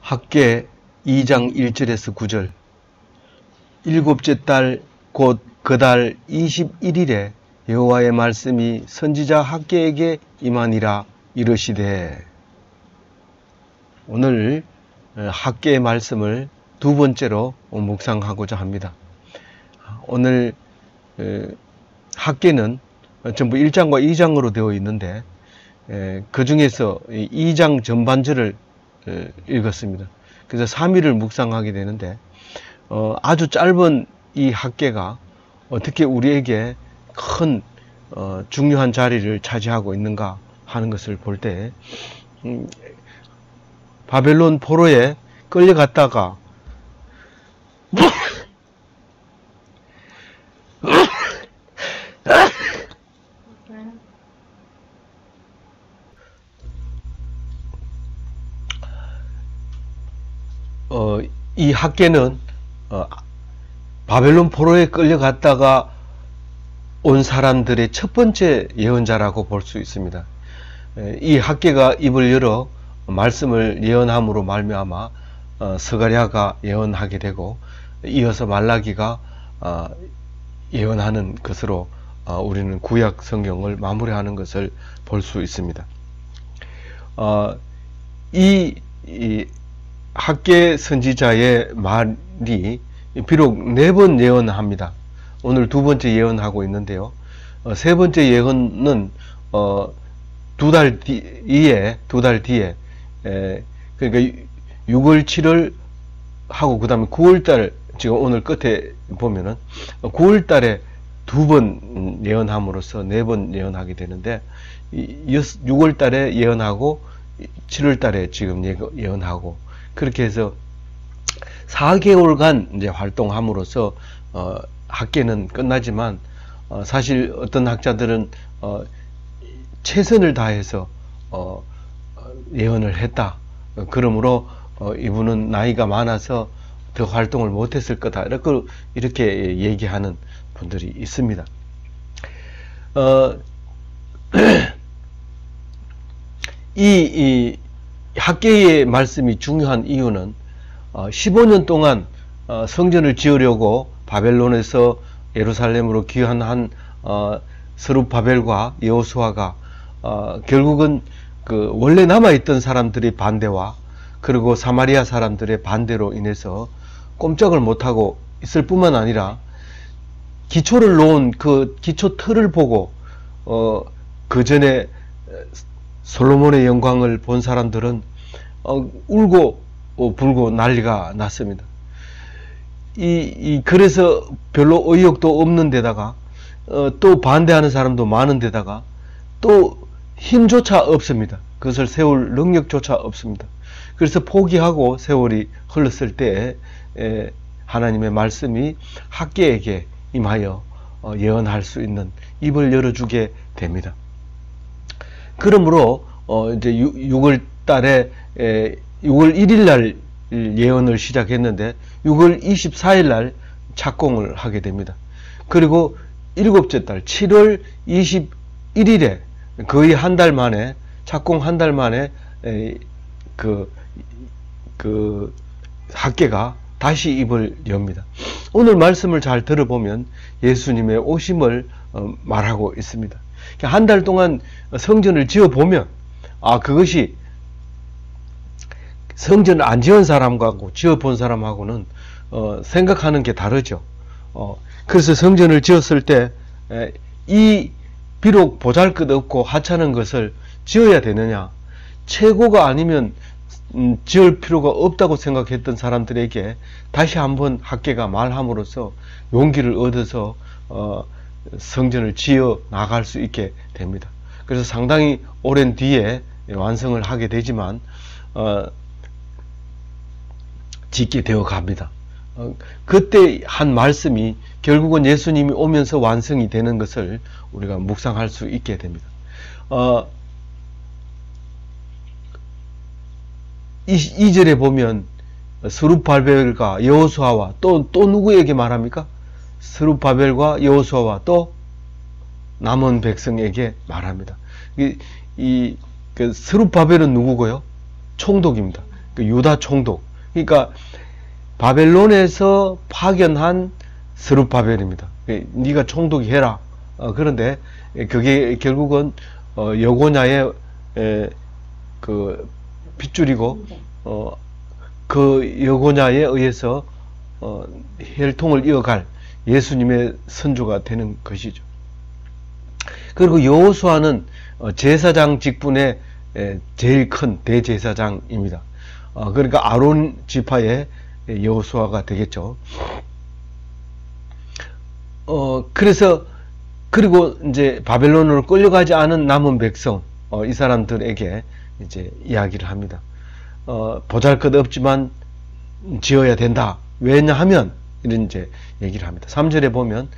학개 2장 1절에서 9절. 일곱째 달 곧 그 달 21일에 여호와의 말씀이 선지자 학개에게 임하니라 이르시되. 오늘 학개의 말씀을 두 번째로 묵상하고자 합니다. 오늘 학개는 전부 1장과 2장으로 되어 있는데 그 중에서 2장 전반절을 읽었습니다. 그래서 3일을 묵상하게 되는데 아주 짧은 이 학개가 어떻게 우리에게 큰 중요한 자리를 차지하고 있는가 하는 것을 볼 때 바벨론 포로에 끌려갔다가 이 학개는 바벨론 포로에 끌려갔다가 온 사람들의 첫 번째 예언자라고 볼 수 있습니다. 이 학개가 입을 열어 말씀을 예언함으로 말미암아 스가랴가 예언하게 되고 이어서 말라기가 예언하는 것으로 우리는 구약 성경을 마무리하는 것을 볼 수 있습니다. 이 학개 선지자의 말이 비록 4번 예언합니다. 오늘 두 번째 예언하고 있는데요. 세 번째 예언은 두 달 뒤에 그러니까 6월 7월 하고 그 다음에 9월달, 지금 오늘 끝에 보면은 9월달에 2번 예언함으로써 4번 예언하게 되는데 6월달에 예언하고 7월달에 지금 예언하고 그렇게 해서 4개월간 이제 활동함으로써 학개는 끝나지만 사실 어떤 학자들은 최선을 다해서 예언을 했다. 그러므로 이분은 나이가 많아서 더 활동을 못했을 거다. 이렇게 얘기하는 분들이 있습니다. 이 학개의 말씀이 중요한 이유는 15년 동안 성전을 지으려고 바벨론에서 예루살렘으로 귀환한 스룹바벨과 여호수아가 결국은 그 원래 남아있던 사람들의 반대와 그리고 사마리아 사람들의 반대로 인해서 꼼짝을 못하고 있을 뿐만 아니라 기초를 놓은 그 기초 틀을 보고 그 전에 솔로몬의 영광을 본 사람들은 울고 불고 난리가 났습니다. 그래서 별로 의욕도 없는 데다가 또 반대하는 사람도 많은 데다가 또 힘조차 없습니다. 그것을 세울 능력조차 없습니다. 그래서 포기하고 세월이 흘렀을 때 하나님의 말씀이 학개에게 임하여 예언할 수 있는 입을 열어주게 됩니다. 그러므로 이제 6월 달에 6월 1일 날 예언을 시작했는데 6월 24일 날 착공을 하게 됩니다. 그리고 7째 달 7월 21일에 거의 한 달 만에 착공 한 달 만에 그 학개가 다시 입을 엽니다. 오늘 말씀을 잘 들어보면 예수님의 오심을 말하고 있습니다. 한 달 동안 성전을 지어보면 그것이 성전을 안 지은 사람하고 지어본 사람하고는 생각하는 게 다르죠. 그래서 성전을 지었을 때 비록 보잘것없고 하찮은 것을 지어야 되느냐, 최고가 아니면 지을 필요가 없다고 생각했던 사람들에게 다시 한번 학개가 말함으로써 용기를 얻어서 성전을 지어 나갈 수 있게 됩니다. 그래서 상당히 오랜 뒤에 완성을 하게 되지만 짓게 되어 갑니다. 그때 한 말씀이 결국은 예수님이 오면서 완성이 되는 것을 우리가 묵상할 수 있게 됩니다. 2절에 보면 스룹바벨과 여호수아와 또 누구에게 말합니까? 스룹바벨과 여호수아와 또 남은 백성에게 말합니다. 그 스룹바벨은 누구고요? 총독입니다. 그 유다 총독. 그러니까 바벨론에서 파견한 스룹바벨입니다. 네가 총독이 해라. 그런데 그게 결국은 여고냐의 그 핏줄이고 그 여고냐에 의해서 혈통을 이어갈 예수님의 선조가 되는 것이죠. 그리고 여호수아는 제사장 직분의 제일 큰 대제사장입니다. 그러니까 아론 지파의 여호수아가 되겠죠. 그래서 그리고 이제 바벨론으로 끌려가지 않은 남은 백성, 이 사람들에게 이제 이야기를 합니다. 보잘것없지만 지어야 된다. 왜냐하면 이런 이제 얘기를 합니다. 3절에 보면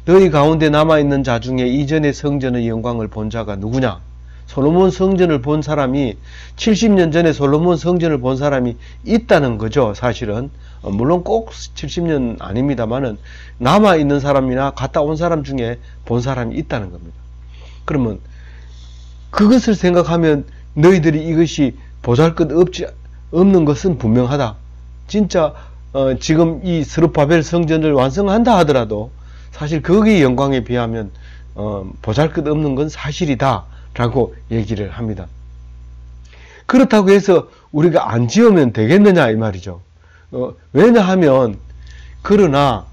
너희 가운데 남아있는 자 중에 이전의 성전의 영광을 본 자가 누구냐? 솔로몬 성전을 본 사람이 70년 전에 솔로몬 성전을 본 사람이 있다는 거죠. 사실은 물론 꼭 70년 아닙니다만은 남아있는 사람이나 갔다 온 사람 중에 본 사람이 있다는 겁니다. 그러면 그것을 생각하면 너희들이 이것이 보잘것없는 것은 분명하다. 진짜 지금 이 스룹바벨 성전을 완성한다 하더라도 사실 거기의 영광에 비하면 보잘것없는 건 사실이다 라고 얘기를 합니다. 그렇다고 해서 우리가 안 지으면 되겠느냐 이 말이죠. 왜냐하면 그러나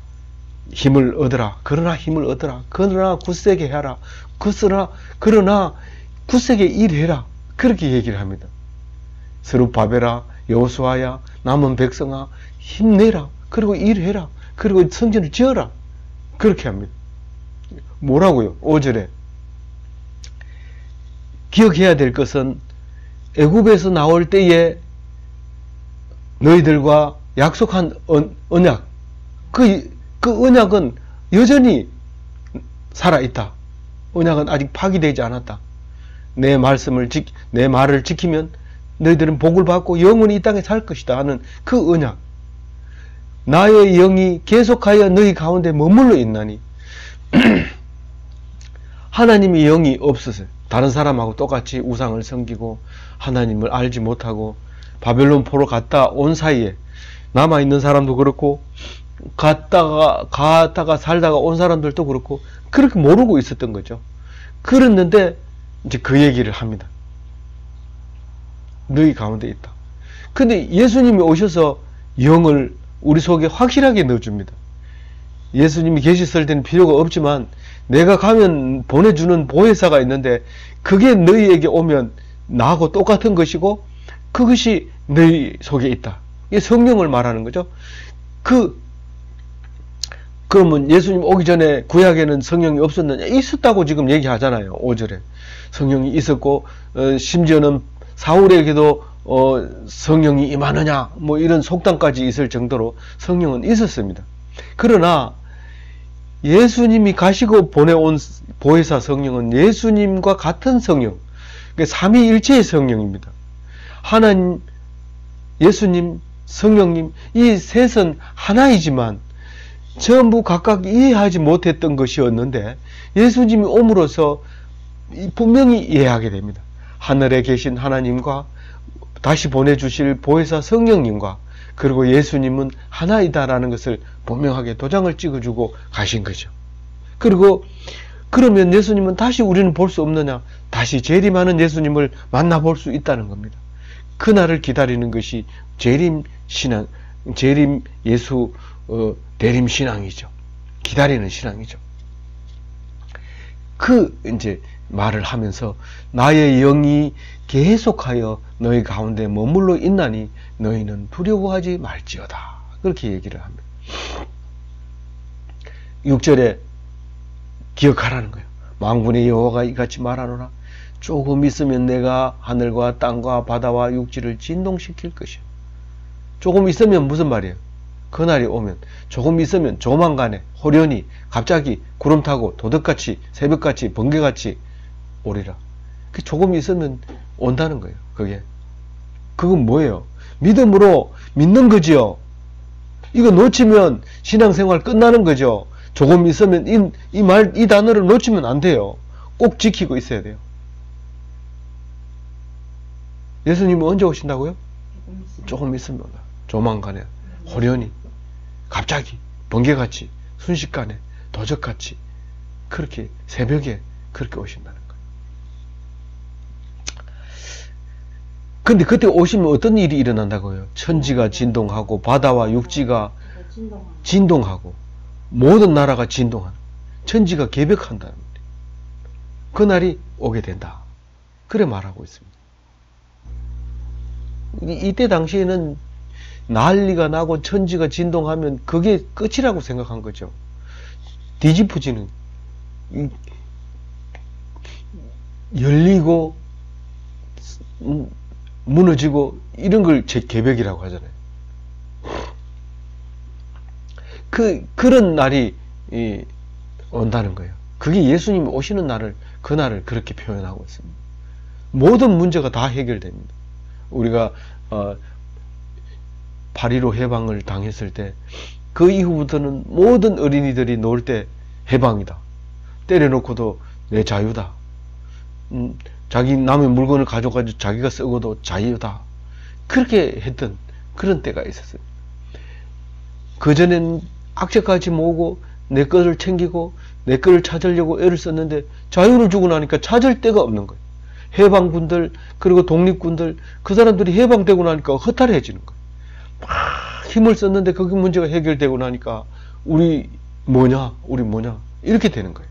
힘을 얻어라. 그러나 힘을 얻어라. 그러나 굳세게 해라. 그러나 굳세게 일해라. 그렇게 얘기를 합니다. 스룹바벨아, 여호수아야, 남은 백성아, 힘내라. 그리고 일해라. 그리고 성전을 지어라. 그렇게 합니다. 뭐라고요? 5절에 기억해야 될 것은 애굽에서 나올 때에 너희들과 약속한 언약, 그 언약은 여전히 살아있다. 언약은 아직 파기되지 않았다. 내 말을 지키면 너희들은 복을 받고 영원히 이 땅에 살 것이다 하는 그 언약. 나의 영이 계속하여 너희 가운데 머물러 있나니 하나님의 영이 없으세요. 다른 사람하고 똑같이 우상을 섬기고 하나님을 알지 못하고 바벨론 포로 갔다 온 사이에 남아있는 사람도 그렇고 갔다가 살다가 온 사람들도 그렇고 그렇게 모르고 있었던 거죠. 그랬는데 이제 그 얘기를 합니다. 너희 가운데 있다. 근데 예수님이 오셔서 영을 우리 속에 확실하게 넣어줍니다. 예수님이 계셨을 때는 필요가 없지만 내가 가면 보내주는 보혜사가 있는데 그게 너희에게 오면 나하고 똑같은 것이고 그것이 너희 속에 있다. 이게 성령을 말하는 거죠. 그러면 예수님 오기 전에 구약에는 성령이 없었느냐? 있었다고 지금 얘기하잖아요. 5절에. 성령이 있었고 심지어는 사울에게도 성령이 임하느냐 뭐 이런 속담까지 있을 정도로 성령은 있었습니다. 그러나 예수님이 가시고 보내온 보혜사 성령은 예수님과 같은 성령, 삼위일체의 성령입니다. 하나님, 예수님, 성령님 이 셋은 하나이지만 전부 각각 이해하지 못했던 것이었는데 예수님이 옴으로써 분명히 이해하게 됩니다. 하늘에 계신 하나님과 다시 보내주실 보혜사 성령님과 그리고 예수님은 하나이다라는 것을 분명하게 도장을 찍어주고 가신 거죠. 그리고 그러면 예수님은 다시 우리는 볼 수 없느냐? 다시 재림하는 예수님을 만나볼 수 있다는 겁니다. 그날을 기다리는 것이 재림 신앙, 재림 예수 대림 신앙이죠. 기다리는 신앙이죠. 이제 말을 하면서 나의 영이 계속하여 너희 가운데 머물러 있나니 너희는 두려워하지 말지어다. 그렇게 얘기를 합니다. 6절에 기억하라는 거예요. 만군의 여호와가 이같이 말하노라. 조금 있으면 내가 하늘과 땅과 바다와 육지를 진동시킬 것이요. 조금 있으면 무슨 말이에요? 그날이 오면 조금 있으면 조만간에 호련히 갑자기 구름 타고 도둑같이 새벽같이 번개같이 오리라. 조금 있으면 온다는 거예요. 그건 뭐예요? 믿음으로 믿는 거지요. 이거 놓치면 신앙생활 끝나는 거죠. 조금 있으면 이 단어를 놓치면 안 돼요. 꼭 지키고 있어야 돼요. 예수님은 언제 오신다고요? 조금 있으면 올라. 조만간에 호련히 갑자기 번개같이 순식간에 도적같이 그렇게 새벽에 그렇게 오신다는 거예요. 근데 그때 오시면 어떤 일이 일어난다고요? 천지가 진동하고 바다와 육지가 진동하고 모든 나라가 진동하는, 천지가 개벽한다는 거예요. 그날이 오게 된다. 그래 말하고 있습니다. 이때 당시에는 난리가 나고 천지가 진동하면 그게 끝이라고 생각한 거죠. 뒤집어지는, 열리고 무너지고 이런 걸 제 개벽이라고 하잖아요. 그런 날이 온다는 거예요. 그게 예수님이 오시는 날을, 그날을 그렇게 표현하고 있습니다. 모든 문제가 다 해결됩니다. 우리가 8.15 해방을 당했을 때 그 이후부터는 모든 어린이들이 놀 때 해방이다. 때려놓고도 내 자유다. 자기 남의 물건을 가져가지고 자기가 쓰고도 자유다. 그렇게 했던 그런 때가 있었어요. 그전엔 악착같이 모으고 내 것을 챙기고 내 것을 찾으려고 애를 썼는데 자유를 주고 나니까 찾을 데가 없는 거예요. 해방군들 그리고 독립군들 그 사람들이 해방되고 나니까 허탈해지는 거예요. 막 힘을 썼는데 거기 문제가 해결되고 나니까 우리 뭐냐 이렇게 되는 거예요.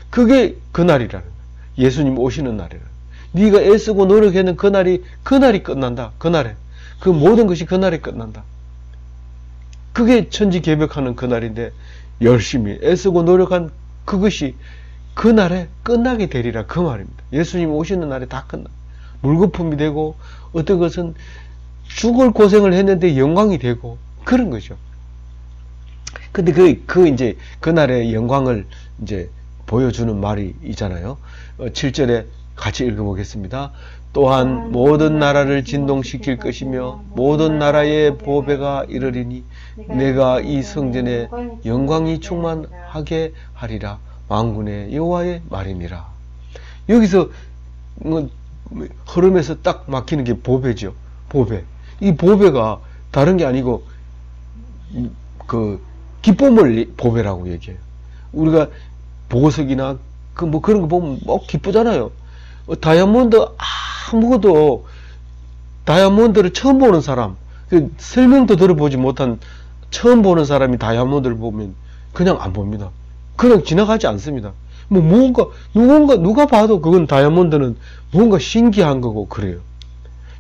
그게 그날이라는 거예요. 예수님 오시는 날이라는 거예요. 네가 애쓰고 노력했는 그날이 끝난다. 그날에 그 모든 것이 그날에 끝난다. 그게 천지개벽하는 그날인데 열심히 애쓰고 노력한 그것이 그날에 끝나게 되리라 그 말입니다. 예수님 오시는 날에 다 끝나. 물거품이 되고 어떤 것은 죽을 고생을 했는데 영광이 되고 그런 거죠. 근데 이제 그날의 영광을 이제 보여주는 말이 있잖아요. 7절에 같이 읽어보겠습니다. 또한 모든 나라를 진동시킬 것이며 모든 나라의 보배가 이르리니 내가 이 성전에 영광이 충만하게 하리라. 만군의 여호와의 말이니라. 여기서 흐름에서 딱 막히는 게 보배죠. 보배. 이 보배가 다른 게 아니고 그 기쁨을 보배라고 얘기해요. 우리가 보석이나 뭐 그런 거 보면 기쁘잖아요. 다이아몬드 아무것도 다이아몬드를 처음 보는 사람, 설명도 들어보지 못한 처음 보는 사람이 다이아몬드를 보면 그냥 안 봅니다. 그냥 지나가지 않습니다. 뭐 누가 봐도 그건 다이아몬드는 뭔가 신기한 거고 그래요.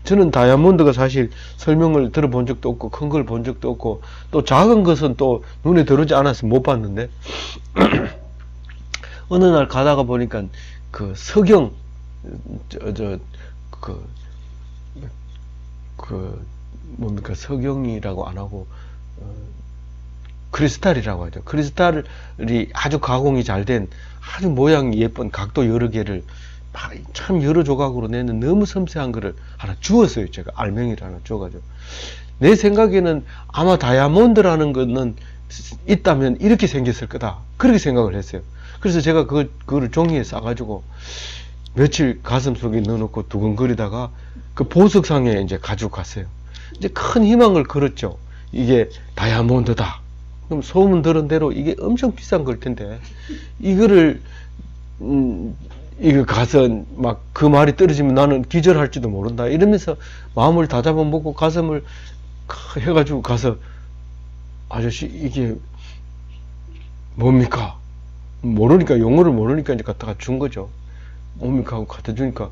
저는 다이아몬드가 사실 설명을 들어본 적도 없고 큰 걸 본 적도 없고 또 작은 것은 또 눈에 들어오지 않아서 못 봤는데 어느 날 가다가 보니까 그 석영 뭡니까 석영이라고 안 하고 크리스탈이라고 하죠. 크리스탈이 아주 가공이 잘 된 아주 모양이 예쁜 각도 여러 개를 참 여러 조각으로 내는 너무 섬세한 거를 하나 주었어요. 제가 알맹이를 하나 주어가지고 내 생각에는 아마 다이아몬드라는 거는 있다면 이렇게 생겼을 거다 그렇게 생각을 했어요. 그래서 제가 그거를 종이에 싸가지고 며칠 가슴 속에 넣어놓고 두근거리다가 그 보석상에 이제 가지고 갔어요. 이제 큰 희망을 걸었죠. 이게 다이아몬드다. 그럼 소문 들은 대로 이게 엄청 비싼 걸 텐데 이거를 이거 가서 막 그 말이 떨어지면 나는 기절할지도 모른다 이러면서 마음을 다잡아먹고 가슴을 해가지고 가서 아저씨 이게 뭡니까? 모르니까 영어를 모르니까 이제 갖다가 준 거죠. 뭡니까 하고 갖다 주니까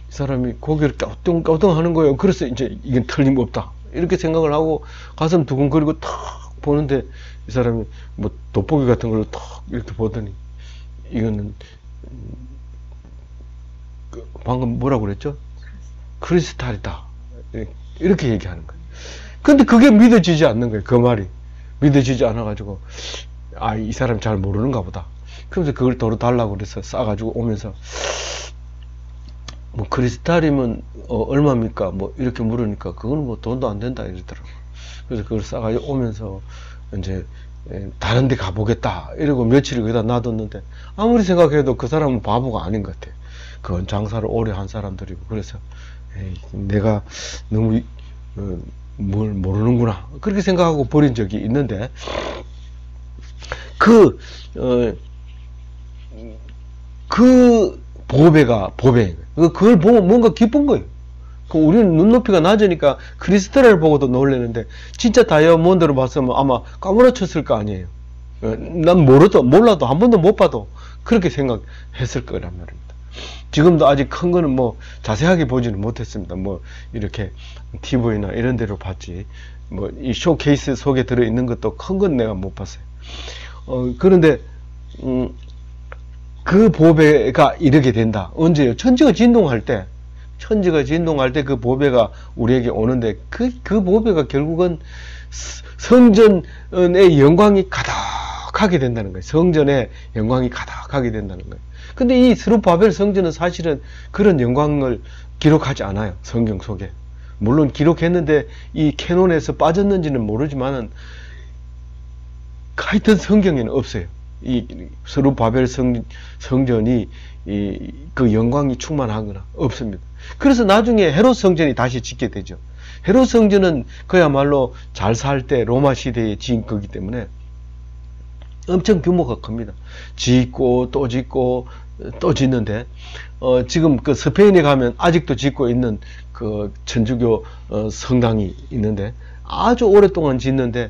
이 사람이 고개를 까우뚱까우뚱 하는 거예요. 그래서 이제 이건 틀림없다 이렇게 생각을 하고 가슴 두근거리고 탁 보는데 이 사람이 뭐 돋보기 같은 걸로 탁 이렇게 보더니 이거는 방금 뭐라고 그랬죠? 크리스탈이다 이렇게 얘기하는 거예요. 근데 그게 믿어지지 않는 거예요. 그 말이 믿어지지 않아 가지고 이 사람 잘 모르는가 보다. 그래서 그걸 도로 달라고 그래서 싸가지고 오면서 뭐 크리스탈이면 얼마입니까? 뭐 이렇게 물으니까 그건 뭐 돈도 안 된다 이러더라고. 그래서 그걸 싸가지고 오면서 이제 다른 데 가보겠다 이러고 며칠을 거기다 놔뒀는데 아무리 생각해도 그 사람은 바보가 아닌 것 같아. 그건 장사를 오래 한 사람들이고 그래서 내가 너무 뭘 모르는구나 그렇게 생각하고 버린 적이 있는데 그 보배가 보배인 거예요. 그걸 보면 뭔가 기쁜 거예요. 우리는 눈높이가 낮으니까 크리스탈을 보고도 놀라는데 진짜 다이아몬드로 봤으면 아마 까무러쳤을 거 아니에요. 난 몰라도 한 번도 못 봐도 그렇게 생각했을 거란 말입니다. 지금도 아직 큰 거는 뭐 자세하게 보지는 못했습니다. 뭐 이렇게 TV나 이런 데로 봤지 뭐 이 쇼케이스 속에 들어있는 것도 큰 건 내가 못 봤어요. 그런데 그 보배가 이르게 된다. 언제요? 천지가 진동할 때 그 보배가 우리에게 오는데 그 보배가 결국은 성전의 영광이 가득하게 된다는 거예요. 성전의 영광이 가득하게 된다는 거예요. 근데 이 스룹바벨 성전은 사실은 그런 영광을 기록하지 않아요. 성경 속에. 물론 기록했는데 이 캐논에서 빠졌는지는 모르지만은 하여튼 성경에는 없어요. 이 스룹바벨 성전이 그 영광이 충만하거나 없습니다. 그래서 나중에 헤롯 성전이 다시 짓게 되죠. 헤롯 성전은 그야말로 잘 살 때 로마 시대에 지은 거기 때문에 엄청 규모가 큽니다. 짓고 또 짓고 또 짓는데 지금 그 스페인에 가면 아직도 짓고 있는 그 천주교 성당이 있는데 아주 오랫동안 짓는데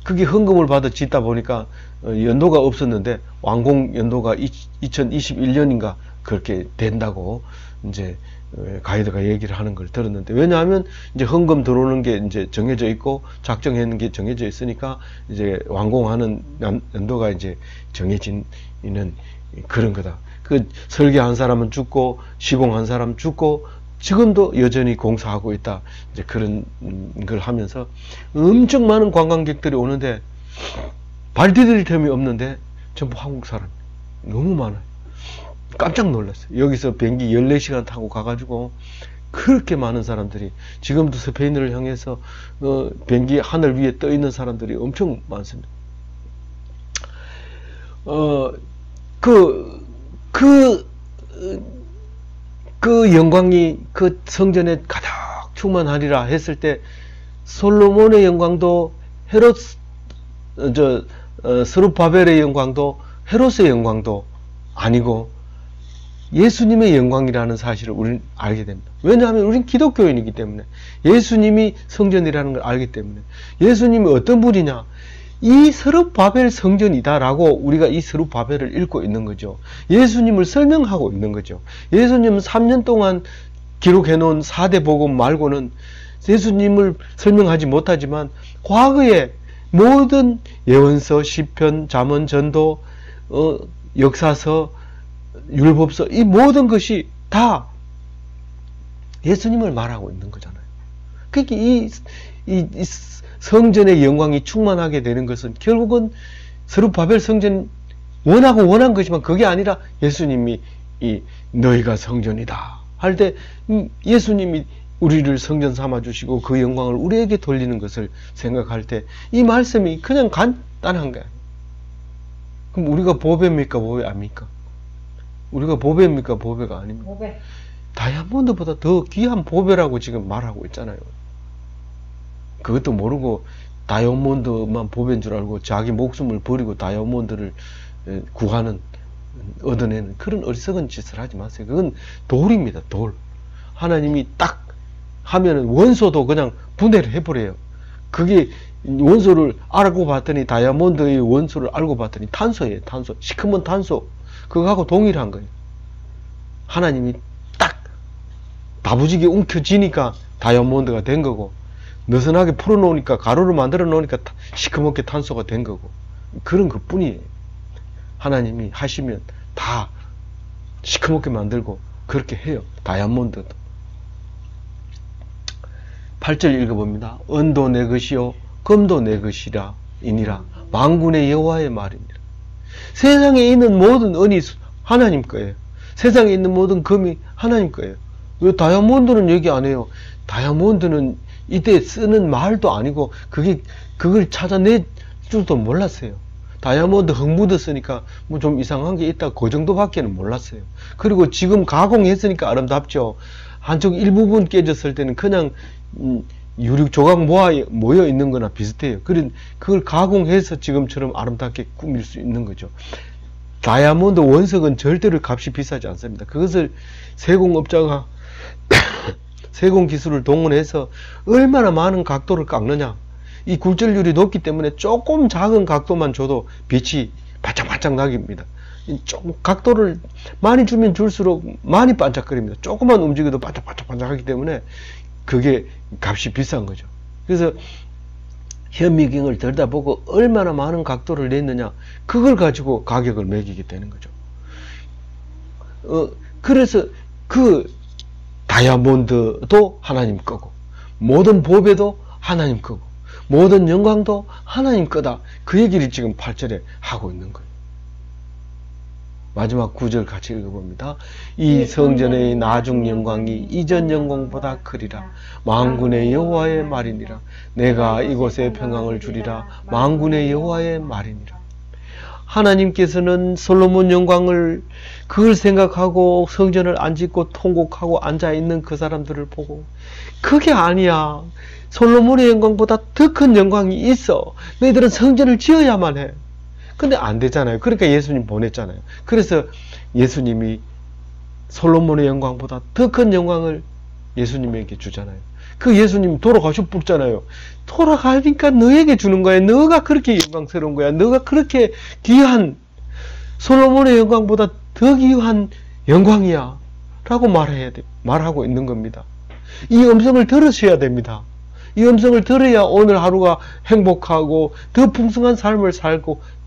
그게 헌금을 받아 짓다 보니까 연도가 없었는데 완공 연도가 2021년인가 그렇게 된다고 이제 가이드가 얘기를 하는 걸 들었는데, 왜냐하면 이제 헌금 들어오는 게 이제 정해져 있고 작정하는 게 정해져 있으니까 이제 완공하는 연도가 이제 정해지는 그런 거다. 그 설계한 사람은 죽고 시공한 사람 죽고 지금도 여전히 공사하고 있다. 이제 그런 걸 하면서 엄청 많은 관광객들이 오는데 발 디딜 틈이 없는데 전부 한국 사람 너무 많아요. 깜짝 놀랐어요. 여기서 비행기 14시간 타고 가가지고 그렇게 많은 사람들이, 지금도 스페인을 향해서 비행기 하늘 위에 떠 있는 사람들이 엄청 많습니다. 그 영광이 그 성전에 가득 충만하리라 했을 때 솔로몬의 영광도 스룹바벨의 영광도 헤롯의 영광도 아니고 예수님의 영광이라는 사실을 우리는 알게 됩니다. 왜냐하면 우리는 기독교인이기 때문에, 예수님이 성전이라는 걸 알기 때문에. 예수님이 어떤 분이냐, 이 스룹바벨 성전이다라고 우리가 이 스룹바벨을 읽고 있는 거죠. 예수님을 설명하고 있는 거죠. 예수님은 3년 동안 기록해 놓은 4대 복음 말고는 예수님을 설명하지 못하지만 과거의 모든 예언서, 시편, 잠언, 전도, 역사서, 율법서, 이 모든 것이 다 예수님을 말하고 있는 거잖아요. 그러니까 이 성전의 영광이 충만하게 되는 것은 결국은 스룹바벨 성전 원한 것이지만 그게 아니라 예수님이 너희가 성전이다 할 때 예수님이 우리를 성전 삼아 주시고 그 영광을 우리에게 돌리는 것을 생각할 때 이 말씀이 그냥 간단한 거야. 그럼 우리가 보배입니까, 보배 아닙니까? 우리가 보배입니까, 보배가 아닙니까? 보배. 다이아몬드보다 더 귀한 보배라고 지금 말하고 있잖아요. 그것도 모르고 다이아몬드만 보배인 줄 알고 자기 목숨을 버리고 다이아몬드를 구하는, 얻어내는 그런 어리석은 짓을 하지 마세요. 그건 돌입니다, 돌. 하나님이 딱 하면은 원소도 그냥 분해를 해버려요. 그게 원소를 알고 봤더니, 다이아몬드의 원소를 알고 봤더니 탄소예요, 탄소. 시커먼 탄소. 그거하고 동일한 거예요. 하나님이 딱 다부지게 움켜쥐니까 다이아몬드가 된 거고, 느슨하게 풀어놓으니까, 가루를 만들어 놓으니까 시커멓게 탄소가 된 거고, 그런 것 뿐이에요. 하나님이 하시면 다 시커멓게 만들고 그렇게 해요. 다이아몬드도. 8절 읽어봅니다. 은도 내 것이요 금도 내 것이라 이니라 만군의 여호와의 말이니라. 세상에 있는 모든 은이 하나님 거예요. 세상에 있는 모든 금이 하나님 거예요. 왜 다이아몬드는 얘기 안 해요? 다이아몬드는 이때 쓰는 말도 아니고 그걸 찾아낼 줄도 몰랐어요. 다이아몬드 흙 묻었으니까 뭐 좀 이상한 게 있다, 그 정도밖에는 몰랐어요. 그리고 지금 가공했으니까 아름답죠. 한쪽 일부분 깨졌을 때는 그냥 유리 조각 모여 있는 거나 비슷해요. 그걸 가공해서 지금처럼 아름답게 꾸밀 수 있는 거죠. 다이아몬드 원석은 절대로 값이 비싸지 않습니다. 그것을 세공업자가 세공 기술을 동원해서 얼마나 많은 각도를 깎느냐. 이 굴절률이 높기 때문에 조금 작은 각도만 줘도 빛이 바짝바짝 나깁니다. 조금 각도를 많이 주면 줄수록 많이 반짝거립니다. 조금만 움직여도 반짝반짝하기 때문에 그게 값이 비싼 거죠. 그래서 현미경을 들여다보고 얼마나 많은 각도를 냈느냐, 그걸 가지고 가격을 매기게 되는 거죠. 그래서 그 다이아몬드도 하나님 거고, 모든 보배도 하나님 거고, 모든 영광도 하나님 거다. 그 얘기를 지금 8절에 하고 있는 거예요. 마지막 9절 같이 읽어봅니다. 이 성전의 나중 영광이 이전 영광보다 크리라. 만군의 여호와의 말이니라. 내가 이곳에 평강을 주리라. 만군의 여호와의 말이니라. 하나님께서는 솔로몬 영광을 그걸 생각하고 성전을 안 짓고 통곡하고 앉아있는 그 사람들을 보고, 그게 아니야, 솔로몬의 영광보다 더 큰 영광이 있어, 너희들은 성전을 지어야만 해. 근데 안 되잖아요. 그러니까 예수님 보냈잖아요. 그래서 예수님이 솔로몬의 영광보다 더 큰 영광을 예수님에게 주잖아요. 그 예수님 돌아가셔 뽑잖아요. 돌아가니까 너에게 주는 거야. 너가 그렇게 영광스러운 거야. 너가 그렇게 귀한, 솔로몬의 영광보다 더 귀한 영광이야 라고 말하고 있는 겁니다. 이 음성을 들으셔야 됩니다. 이 음성을 들어야 오늘 하루가 행복하고 더 풍성한 삶을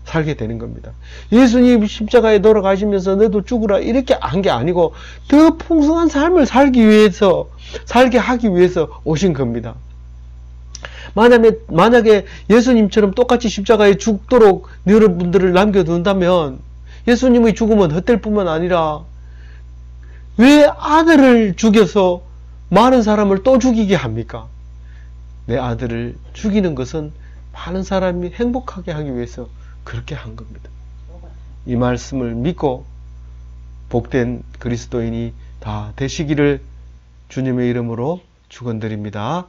살게 되는 겁니다. 예수님 십자가에 돌아가시면서 너도 죽으라 이렇게 한 게 아니고 더 풍성한 삶을 살게 하기 위해서 오신 겁니다. 만약에 예수님처럼 똑같이 십자가에 죽도록 여러분들을 남겨둔다면 예수님의 죽음은 헛될 뿐만 아니라 왜 아들을 죽여서 많은 사람을 또 죽이게 합니까? 내 아들을 죽이는 것은 많은 사람이 행복하게 하기 위해서 그렇게 한 겁니다. 이 말씀을 믿고 복된 그리스도인이 다 되시기를 주님의 이름으로 축원드립니다.